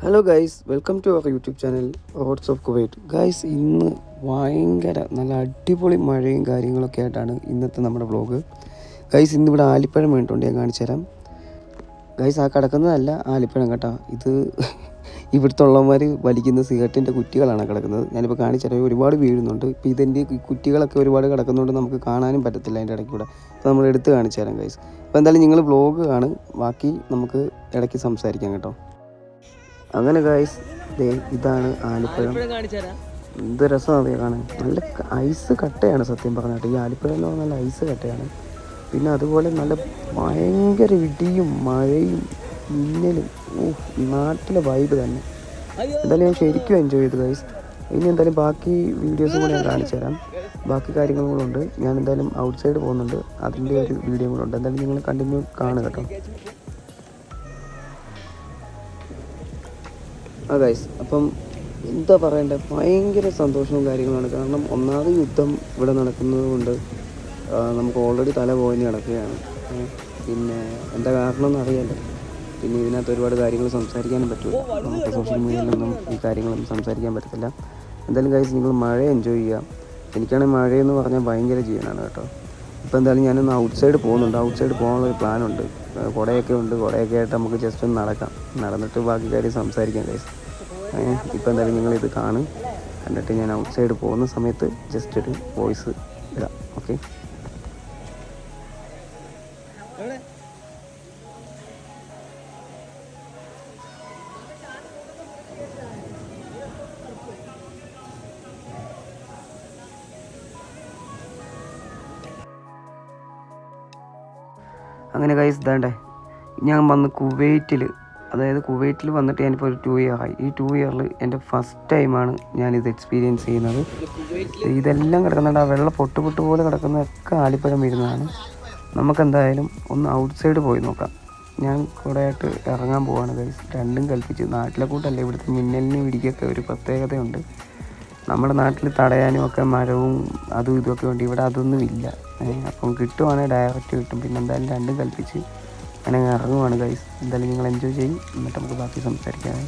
Hello guys, welcome to our YouTube channel roads of Kuwait. Guys, ഇന്ന് ഭയങ്കര നല്ല അടിപൊളി മഴയും കാര്യങ്ങളൊക്കെ ആയിട്ടാണ് ഇന്നത്തെ നമ്മുടെ വ്ളോഗ്. ഗൈസ്, ഇന്നിവിടെ ആലിപ്പഴം വീണിട്ടുണ്ട്, ഞാൻ കാണിച്ചു തരാം. ഗൈസ്, ആ കിടക്കുന്നതല്ല ആലിപ്പഴം കേട്ടോ, ഇത് ഇവിടുത്തെ ഉള്ളവന്മാർ വലിക്കുന്ന സിഗരറ്റിൻ്റെ കുറ്റികളാണ് കിടക്കുന്നത്. ഞാനിപ്പോൾ കാണിച്ചു തരാം, ഒരുപാട് വീഴുന്നുണ്ട്. ഇപ്പോൾ ഇതിൻ്റെ കുറ്റികളൊക്കെ ഒരുപാട് കിടക്കുന്നതുകൊണ്ട് നമുക്ക് കാണാനും പറ്റത്തില്ല അതിൻ്റെ ഇടയ്ക്ക് കൂടെ. അപ്പോൾ നമ്മൾ എടുത്ത് കാണിച്ചു തരാം ഗൈസ്. അപ്പോൾ എന്തായാലും നിങ്ങൾ വ്ളോഗ് കാണും, ബാക്കി നമുക്ക് ഇടയ്ക്ക് സംസാരിക്കാം കേട്ടോ. അങ്ങനെ ഗൈസ്, ഇതാണ് ആലിപ്പഴം. എന്ത് രസമാണ് അത് കാണാൻ. നല്ല ഐസ് കട്ടയാണ് സത്യം പറഞ്ഞിട്ട്. ഈ ആലിപ്പഴം എന്ന് പറഞ്ഞാൽ ഐസ് കട്ടയാണ്. പിന്നെ അതുപോലെ നല്ല ഭയങ്കര ഇടിയും മഴയും മിന്നലും. നാട്ടിലെ വൈബ് തന്നെ. എന്തായാലും ഞാൻ ശരിക്കും എൻജോയ് ചെയ്തു ഗൈസ്. ഇനി എന്തായാലും ബാക്കി വീഡിയോസും കൂടെ ഞാൻ കാണിച്ചു തരാം. ബാക്കി കാര്യങ്ങളും കൂടെ ഉണ്ട്. ഞാൻ എന്തായാലും ഔട്ട് സൈഡ് പോകുന്നുണ്ട്, അതിൻ്റെ ഒരു വീഡിയോ കൂടെ ഉണ്ട്. എന്തായാലും നിങ്ങൾ കണ്ടിന്യൂ കാണുക കേട്ടോ. ഗൈസ്, അപ്പം എന്താ പറയണ്ടേ, ഭയങ്കര സന്തോഷവും കാര്യങ്ങളാണ്. കാരണം ഒന്നാമത് യുദ്ധം ഇവിടെ നടക്കുന്നത് കൊണ്ട് നമുക്ക് ഓൾറെഡി തല പോയിന് കിടക്കുകയാണ്. പിന്നെ എന്താ കാരണം എന്ന് അറിയാമല്ലോ. പിന്നെ ഇതിനകത്ത് ഒരുപാട് കാര്യങ്ങൾ സംസാരിക്കാനും പറ്റില്ല. നമുക്ക് സോഷ്യൽ മീഡിയയിലൊന്നും ഈ കാര്യങ്ങളൊന്നും സംസാരിക്കാൻ പറ്റത്തില്ല. എന്തായാലും ഗൈസ്, നിങ്ങൾ മഴ എൻജോയ് ചെയ്യുക. എനിക്കാണെങ്കിൽ മഴയെന്ന് പറഞ്ഞാൽ ഭയങ്കര ജീവനാണ് കേട്ടോ. ഇപ്പോൾ എന്തായാലും ഞാനൊന്ന് ഔട്ട് സൈഡ് പോകുന്നുണ്ട്. ഔട്ട് സൈഡ് പോകാനുള്ളൊരു പ്ലാനുണ്ട്. കുടയൊക്കെ ഉണ്ട്. കുടയൊക്കെ ആയിട്ട് നമുക്ക് ജസ്റ്റ് ഒന്ന് നടക്കാം. നടന്നിട്ട് ബാക്കി കാര്യം സംസാരിക്കാം ഗൈസ്. ഇപ്പോൾ എന്തായാലും നിങ്ങളിത് കാണും. എന്നിട്ട് ഞാൻ ഔട്ട് സൈഡ് പോകുന്ന സമയത്ത് ജസ്റ്റ് ഒരു വോയിസ് ഇടാം. ഓക്കെ. അങ്ങനെ ഗൈസ്, ഇതാണ്ടേ ഞാൻ വന്ന് കുവൈറ്റിൽ, അതായത് കുവൈറ്റിൽ വന്നിട്ട് ഞാനിപ്പോൾ ഒരു 2 ഇയർ ആയി. ഈ 2 ഇയറിൽ എൻ്റെ ഫസ്റ്റ് ടൈമാണ് ഞാനിത് എക്സ്പീരിയൻസ് ചെയ്യുന്നത്. ഇതെല്ലാം കിടക്കുന്നുണ്ട്. ആ വെള്ളം പൊട്ട് പോലെ കിടക്കുന്നതൊക്കെ ആലിപ്പഴം വീഴുന്നതാണ്. നമുക്കെന്തായാലും ഒന്ന് ഔട്ട് സൈഡ് പോയി നോക്കാം. ഞാൻ കൂടെയായിട്ട് ഇറങ്ങാൻ പോവാണ് ഗൈസ്. രണ്ടും കൽപ്പിച്ച്. നാട്ടിലെ കൂട്ടല്ല, ഇവിടുത്തെ മിന്നലിനും ഇടിക്കൊക്കെ ഒരു പ്രത്യേകതയുണ്ട്. നമ്മുടെ നാട്ടിൽ തടയാനും ഒക്കെ മരവും അതും ഇതുമൊക്കെ ഉണ്ട്. ഇവിടെ അതൊന്നും ഇല്ല. അപ്പം കിട്ടുവാണെങ്കിൽ ഡയറക്റ്റ് കിട്ടും. പിന്നെ എന്തായാലും രണ്ടും കൽപ്പിച്ച് അങ്ങനെ ഇറങ്ങുവാണ് ഗൈസ്. എന്തായാലും നിങ്ങൾ എൻജോയ് ചെയ്യും, എന്നിട്ട് നമുക്ക് ബാക്കി സംസാരിക്കാം.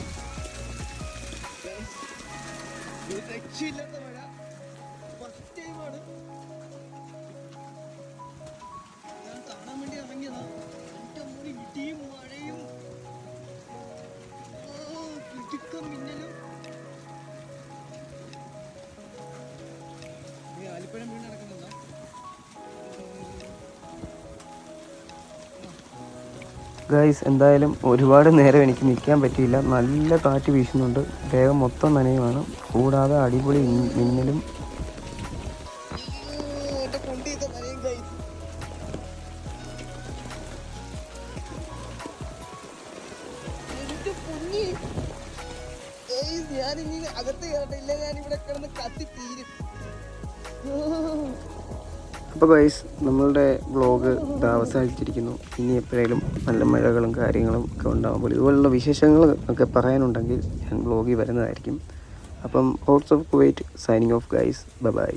ഗൈസ്, എന്തായാലും ഒരുപാട് നേരം എനിക്ക് നിൽക്കാൻ പറ്റിയില്ല. നല്ല കാറ്റ് വീശുന്നുണ്ട്, ദേഹം മൊത്തം നനയുമാണ്. കൂടാതെ അടിപൊളി മിന്നലും. അപ്പോൾ ഗൈസ്, നമ്മളുടെ വ്ളോഗ് ഇത് അവസാനിച്ചിരിക്കുന്നു. ഇനി എപ്പോഴേലും നല്ല മഴകളും കാര്യങ്ങളും ഒക്കെ ഉണ്ടാകുമ്പോൾ ഇതുപോലുള്ള വിശേഷങ്ങൾ ഒക്കെ പറയാനുണ്ടെങ്കിൽ ഞാൻ വ്ളോഗിൽ വരുന്നതായിരിക്കും. അപ്പം roads of Kuwait signing off guys. By.